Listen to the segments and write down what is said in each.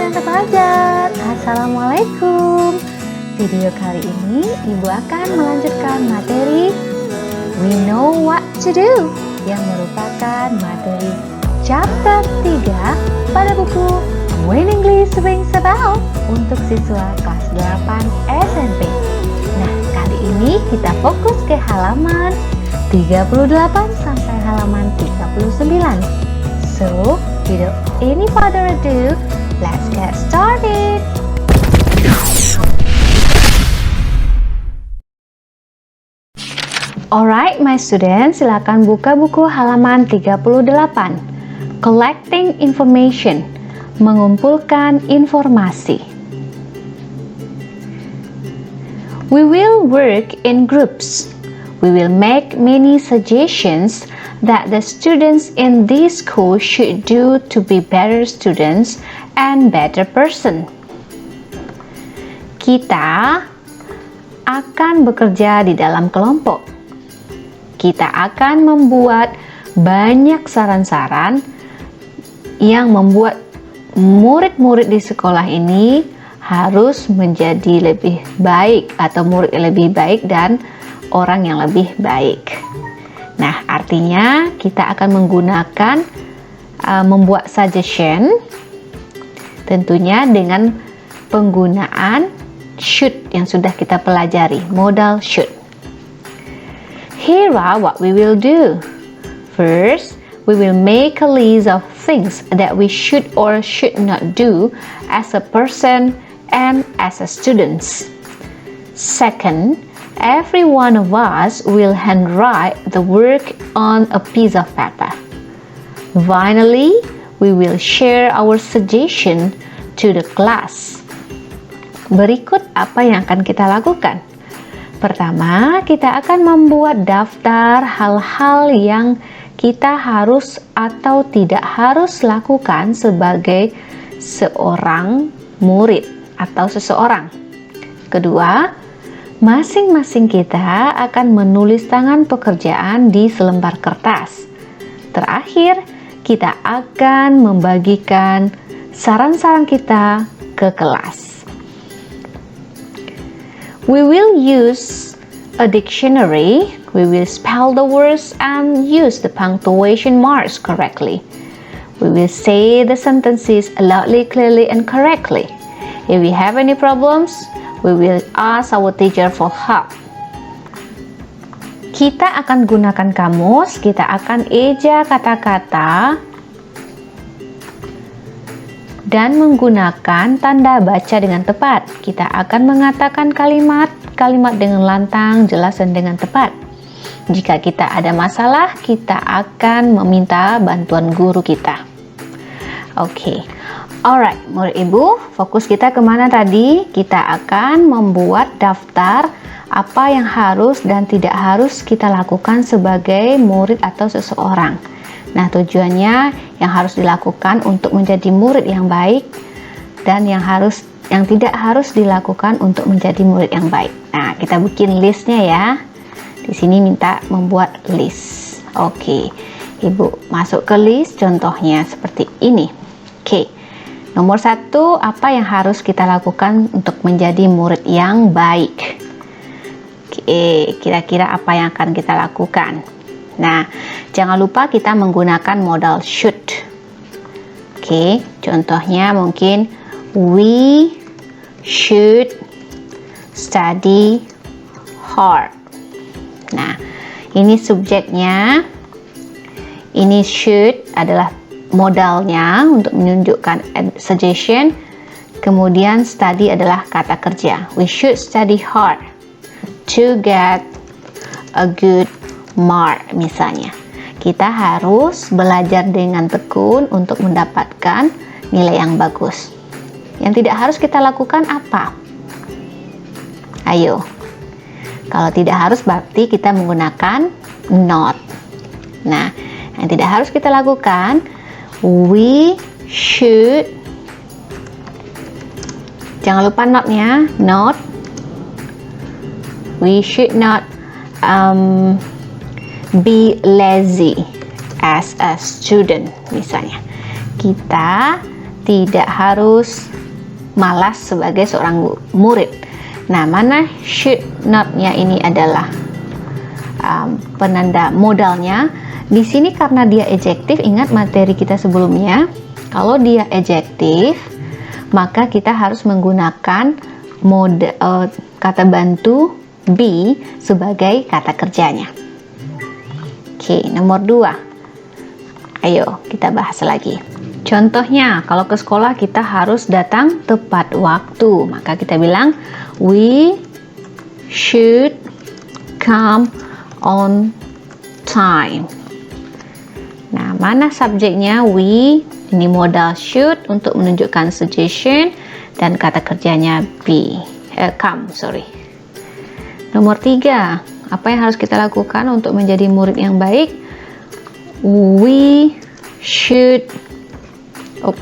Semangat belajar. Assalamualaikum. Video kali ini Ibu akan melanjutkan materi We Know What to Do yang merupakan materi chapter 3 pada buku When English Rings a Bell untuk siswa kelas 8 SMP. Nah, kali ini kita fokus ke halaman 38 sampai halaman 39. So, without any further ado, let's get started. Alright, my students, silakan buka buku halaman 38. Collecting information, mengumpulkan informasi. We will work in groups. We will make many suggestions that the students in this school should do to be better students and better person. Kita akan bekerja di dalam kelompok. Kita akan membuat banyak saran-saran yang membuat murid-murid di sekolah ini harus menjadi lebih baik atau murid yang lebih baik dan orang yang lebih baik. Nah, artinya kita akan menggunakan membuat suggestion tentunya dengan penggunaan should yang sudah kita pelajari, modal should. Here are what we will do. First, we will make a list of things that we should or should not do as a person and as a student. Second, every one of us will handwrite the work on a piece of paper. Finally, we will share our suggestion to the class. Berikut apa yang akan kita lakukan. Pertama, kita akan membuat daftar hal-hal yang kita harus atau tidak harus lakukan sebagai seorang murid atau seseorang. Kedua, masing-masing kita akan menulis tangan pekerjaan di selembar kertas. Terakhir, kita akan membagikan saran-saran kita ke kelas. We will use a dictionary. We will spell the words and use the punctuation marks correctly. We will say the sentences loudly, clearly, and correctly. If we have any problems, we will ask our teacher for help. Kita akan gunakan kamus, kita akan eja kata-kata dan menggunakan tanda baca dengan tepat. Kita akan mengatakan kalimat dengan lantang, jelas, dan dengan tepat. Jika kita ada masalah, kita akan meminta bantuan guru kita. Oke. Alright, murid ibu, fokus kita kemana tadi? Kita akan membuat daftar apa yang harus dan tidak harus kita lakukan sebagai murid atau seseorang. Nah, tujuannya yang harus dilakukan untuk menjadi murid yang baik dan yang tidak harus dilakukan untuk menjadi murid yang baik. Nah, kita bikin listnya ya. Di sini minta membuat list. Oke, ibu masuk ke list contohnya seperti ini. Oke. Nomor 1, apa yang harus kita lakukan untuk menjadi murid yang baik? Oke, kira-kira apa yang akan kita lakukan? Nah, jangan lupa kita menggunakan modal should. Oke, contohnya mungkin we should study hard. Nah, ini subjeknya. Ini should adalah modalnya untuk menunjukkan suggestion. Kemudian study adalah kata kerja. We should study hard to get a good mark misalnya. Kita harus belajar dengan tekun untuk mendapatkan nilai yang bagus. Yang tidak harus kita lakukan apa? Ayo. Kalau tidak harus berarti kita menggunakan not. Nah, yang tidak harus kita lakukan, we should, jangan lupa notnya, not. We should not be lazy as a student misalnya. Kita tidak harus malas sebagai seorang murid. Nah, mana should not-nya ini adalah penanda modalnya. Di sini karena dia adjektif, ingat materi kita sebelumnya, kalau dia adjektif, maka kita harus menggunakan kata bantu be sebagai kata kerjanya. Oke, nomor 2. Ayo kita bahas lagi. Contohnya, kalau ke sekolah kita harus datang tepat waktu, maka kita bilang we should come on time. Nah, mana subjeknya? We, ini modal should untuk menunjukkan suggestion, dan kata kerjanya come. Nomor 3, apa yang harus kita lakukan untuk menjadi murid yang baik? We should,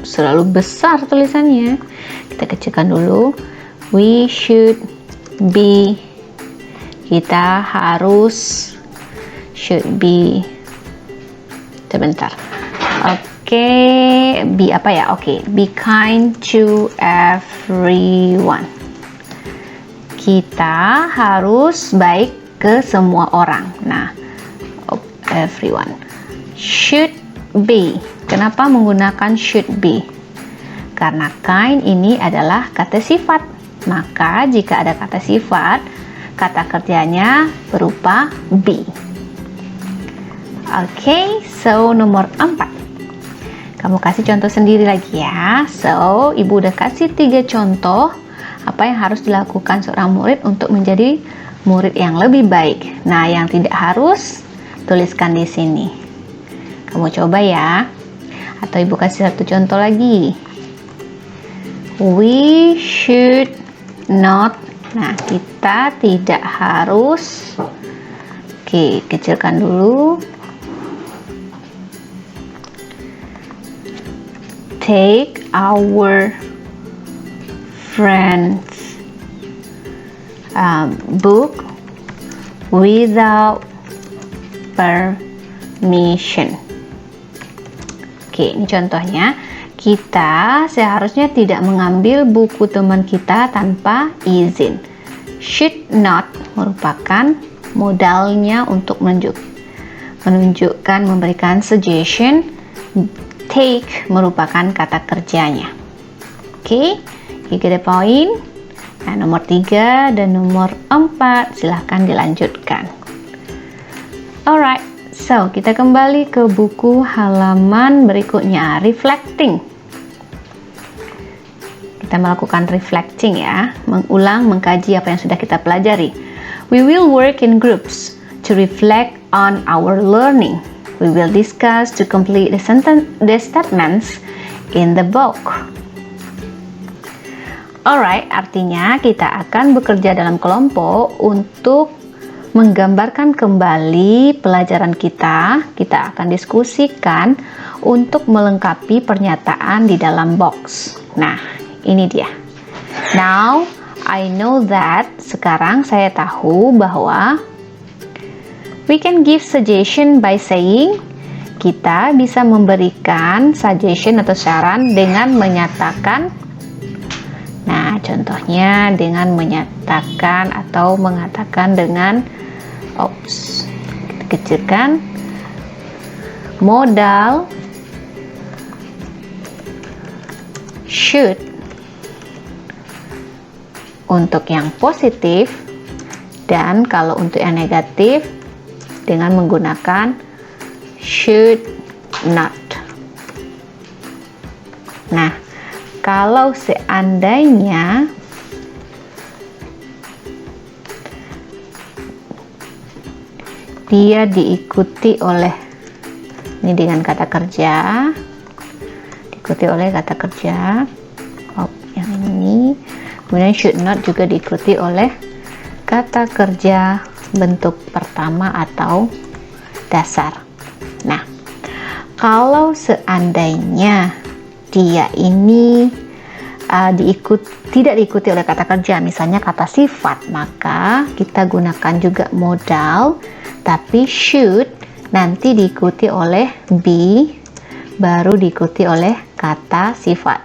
selalu besar tulisannya, kita kecilkan dulu. We should be, kita harus, should be, sebentar. Oke, be apa ya? Oke, be kind to everyone. Kita harus baik ke semua orang. Nah, everyone. Should be. Kenapa menggunakan should be? Karena kind ini adalah kata sifat. Maka jika ada kata sifat, kata kerjanya berupa be. Oke, so nomor 4. Kamu kasih contoh sendiri lagi ya. So, ibu udah kasih 3 contoh apa yang harus dilakukan seorang murid untuk menjadi murid yang lebih baik. Nah, yang tidak harus, tuliskan di sini. Kamu coba ya. Atau ibu kasih 1 contoh lagi. We should not. Nah, kita tidak harus. Oke, kecilkan dulu. Take our friends book without permission. Oke, ini contohnya. Kita seharusnya tidak mengambil buku teman kita tanpa izin. Should not merupakan modalnya untuk menunjukkan, memberikan suggestion. Take merupakan kata kerjanya. Oke, you get the point. Nah, nomor 3 dan nomor 4 silahkan dilanjutkan. Alright, so kita kembali ke buku halaman berikutnya, reflecting. Kita melakukan reflecting ya, mengulang, mengkaji apa yang sudah kita pelajari. We will work in groups to reflect on our learning. We will discuss to complete the statements in the book. Alright, artinya kita akan bekerja dalam kelompok untuk menggambarkan kembali pelajaran kita. Kita akan diskusikan untuk melengkapi pernyataan di dalam box. Nah, ini dia. Now, I know that. Sekarang saya tahu bahwa we can give suggestion by saying, kita bisa memberikan suggestion atau saran dengan menyatakan. Nah, contohnya dengan menyatakan atau mengatakan dengan kita kecilkan modal should untuk yang positif, dan kalau untuk yang negatif dengan menggunakan should not. Nah, kalau seandainya dia diikuti oleh, ini dengan kata kerja, diikuti oleh kata kerja, yang ini, kemudian should not juga diikuti oleh kata kerja bentuk pertama atau dasar. Nah, kalau seandainya dia ini tidak diikuti oleh kata kerja, misalnya kata sifat, maka kita gunakan juga modal, tapi should nanti diikuti oleh be, baru diikuti oleh kata sifat.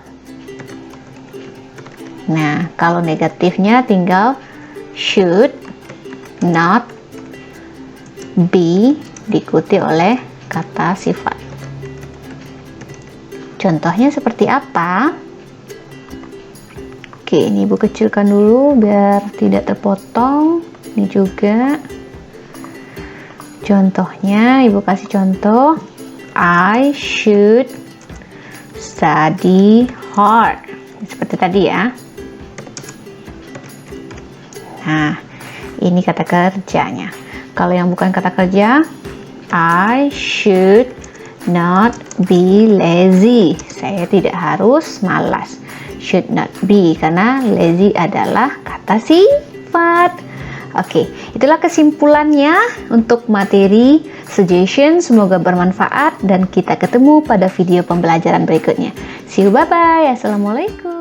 Nah, kalau negatifnya tinggal should not be diikuti oleh kata sifat. Contohnya seperti apa? Oke, ini Ibu kecilkan dulu biar tidak terpotong. Ini juga contohnya, Ibu kasih contoh. I should study hard. Seperti tadi ya. Nah, ini kata kerjanya. Kalau yang bukan kata kerja, I should not be lazy. Saya tidak harus malas. Should not be, karena lazy adalah kata sifat. Oke, itulah kesimpulannya untuk materi suggestion. Semoga bermanfaat dan kita ketemu pada video pembelajaran berikutnya. See you, bye-bye. Assalamualaikum.